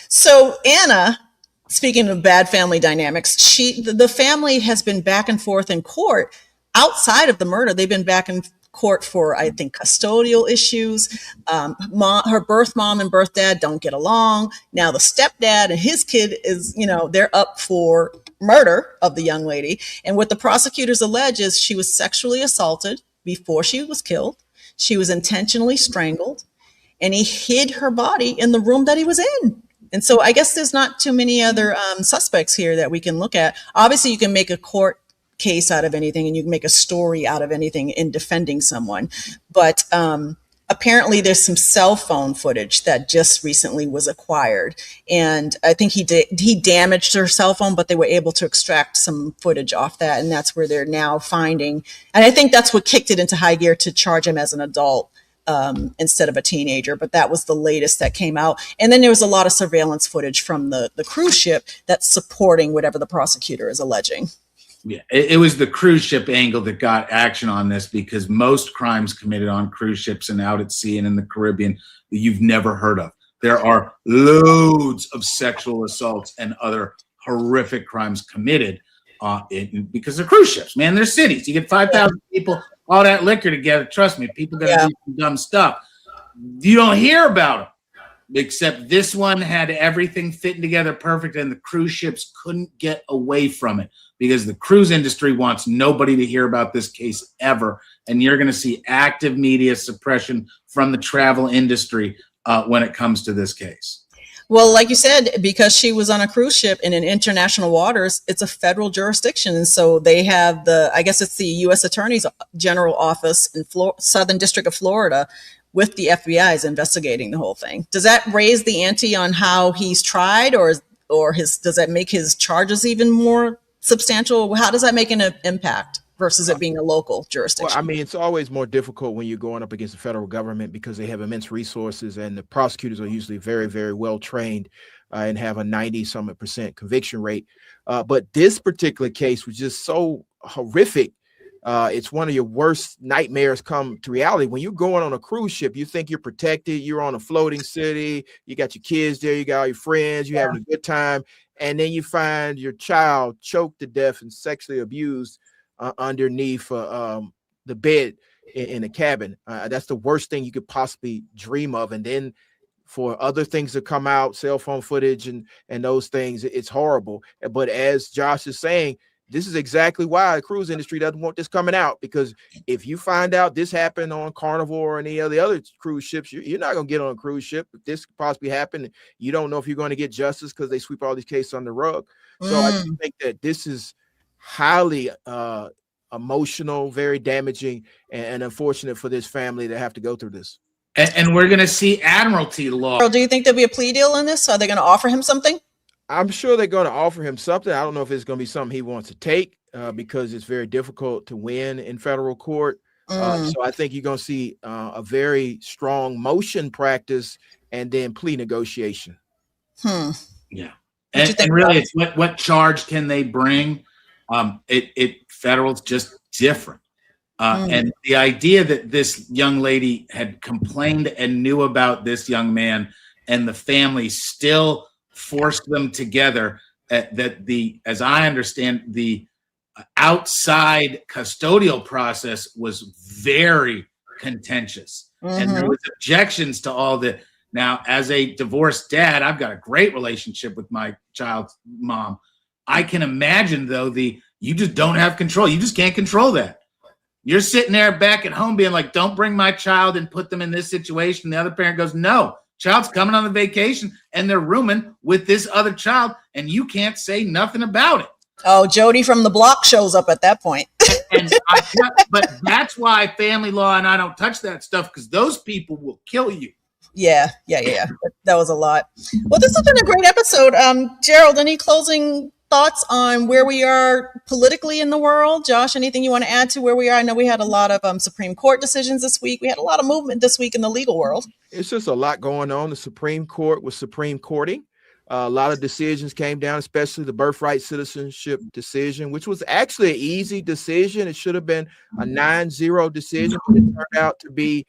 So Anna, speaking of bad family dynamics, the family has been back and forth in court outside of the murder. They've been back in court for, I think, custodial issues. Her birth mom and birth dad don't get along. Now the stepdad and his kid is, they're up for murder of the young lady. And what the prosecutors allege is she was sexually assaulted before she was killed. She was intentionally strangled, and he hid her body in the room that he was in. And so I guess there's not too many other suspects here that we can look at. Obviously, you can make a court case out of anything, and you can make a story out of anything in defending someone. But apparently there's some cell phone footage that just recently was acquired. And I think he damaged her cell phone, but they were able to extract some footage off that. And that's where they're now finding. And I think that's what kicked it into high gear to charge him as an adult instead of a teenager. But that was the latest that came out. And then there was a lot of surveillance footage from the cruise ship that's supporting whatever the prosecutor is alleging. Yeah, it was the cruise ship angle that got action on this, because most crimes committed on cruise ships and out at sea and in the Caribbean that you've never heard of. There are loads of sexual assaults and other horrific crimes committed because they're cruise ships, man. They're cities. You get 5,000 people all that liquor together. Trust me, people gonna do some dumb stuff. You don't hear about them, except this one had everything fitting together perfect, and the cruise ships couldn't get away from it because the cruise industry wants nobody to hear about this case ever. And you're going to see active media suppression from the travel industry when it comes to this case. Well, like you said, because she was on a cruise ship and in international waters, it's a federal jurisdiction. And so they have I guess it's the U.S. Attorney's General Office in Southern District of Florida with the FBI is investigating the whole thing. Does that raise the ante on how he's tried, or does that make his charges even more substantial? How does that make an impact versus it being a local jurisdiction? Well, I mean, it's always more difficult when you're going up against the federal government because they have immense resources, and the prosecutors are usually very, very well trained and have a 90-something% conviction rate. But this particular case was just so horrific. It's one of your worst nightmares come to reality. When you're going on a cruise ship, you think you're protected. You're on a floating city. You got your kids there. You got all your friends. You're having a good time. And then you find your child choked to death and sexually abused underneath the bed in the cabin. That's the worst thing you could possibly dream of. And then for other things to come out, cell phone footage and those things, it's horrible. But as Josh is saying, this is exactly why the cruise industry doesn't want this coming out, because if you find out this happened on Carnival or any of the other cruise ships, you're not going to get on a cruise ship. If this could possibly happen, you don't know if you're going to get justice because they sweep all these cases on the rug. So I just think that this is highly emotional, very damaging, and unfortunate for this family to have to go through this. And we're going to see admiralty law. Do you think there'll be a plea deal in this? Are they going to offer him something? I'm sure they're going to offer him something. I don't know if it's going to be something he wants to take because it's very difficult to win in federal court. So I think you're going to see a very strong motion practice and then plea negotiation. Yeah. And really, it's what charge can they bring? Federal's just different. And the idea that this young lady had complained and knew about this young man, and the family still forced them together, as I understand, the outside custodial process was very contentious. And there was objections to all the. Now, as a divorced dad, I've got a great relationship with my child's mom. I can imagine, though, you just don't have control. You just can't control that. You're sitting there back at home being like, don't bring my child and put them in this situation. The other parent goes, no, child's coming on the vacation and they're rooming with this other child and you can't say nothing about it. Oh, Jody from the block shows up at that point. But that's why family law and I don't touch that stuff, because those people will kill you. Yeah. That was a lot. Well, this has been a great episode. Gerald, any closing thoughts on where we are politically in the world? Josh, anything you want to add to where we are? I know we had a lot of Supreme Court decisions this week. We had a lot of movement this week in the legal world. It's just a lot going on. The Supreme Court was Supreme Courting. A lot of decisions came down, especially the birthright citizenship decision, which was actually an easy decision. It should have been a 9-0 decision, but it turned out to be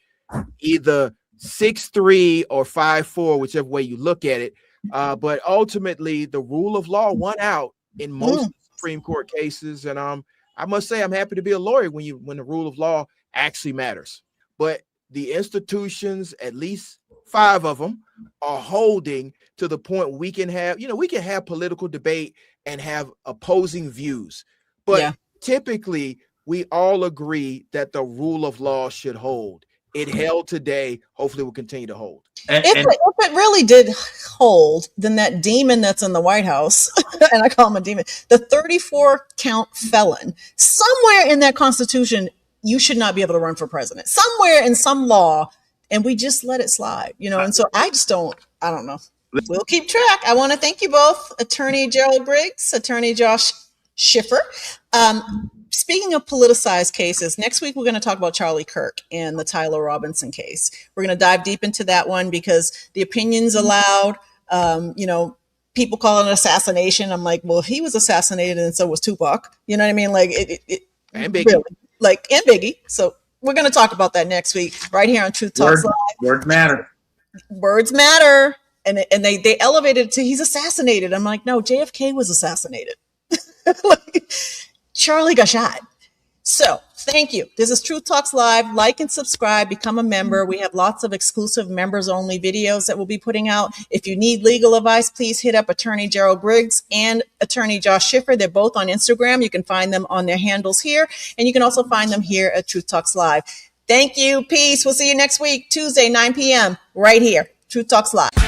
either 6-3 or 5-4, whichever way you look at it. But ultimately, the rule of law won out in most Supreme Court cases. And I must say, I'm happy to be a lawyer when the rule of law actually matters. But the institutions, at least 5 of them, are holding to the point we can have political debate and have opposing views. But typically, we all agree that the rule of law should hold. It held today. Hopefully, will continue to hold. If it really did hold, then that demon that's in the White House, and I call him a demon, the 34-count felon, somewhere in that Constitution, you should not be able to run for president. Somewhere in some law, and we just let it slide, And so I don't know. We'll keep track. I want to thank you both, Attorney Gerald Briggs, Attorney Josh Schiffer. Speaking of politicized cases, next week we're going to talk about Charlie Kirk and the Tyler Robinson case. We're going to dive deep into that one because the opinions are loud. People call it an assassination. I'm like, well, if he was assassinated and so was Tupac. You know what I mean? Like and Biggie. Really, and Biggie. So we're going to talk about that next week right here on Truth Talks Live. Words matter. Words matter. And they elevated it to he's assassinated. I'm like, no, JFK was assassinated. Charlie got shot. So Thank you. This is Truth Talks Live. Like and subscribe, become a member. We have lots of exclusive members only videos that we'll be putting out. If you need legal advice, please hit up Attorney Gerald Briggs and Attorney Josh Schiffer. They're both on Instagram. You can find them on their handles here, and you can also find them here at Truth Talks Live. Thank you. Peace. We'll see you next week, Tuesday, 9 p.m. right here. Truth Talks Live.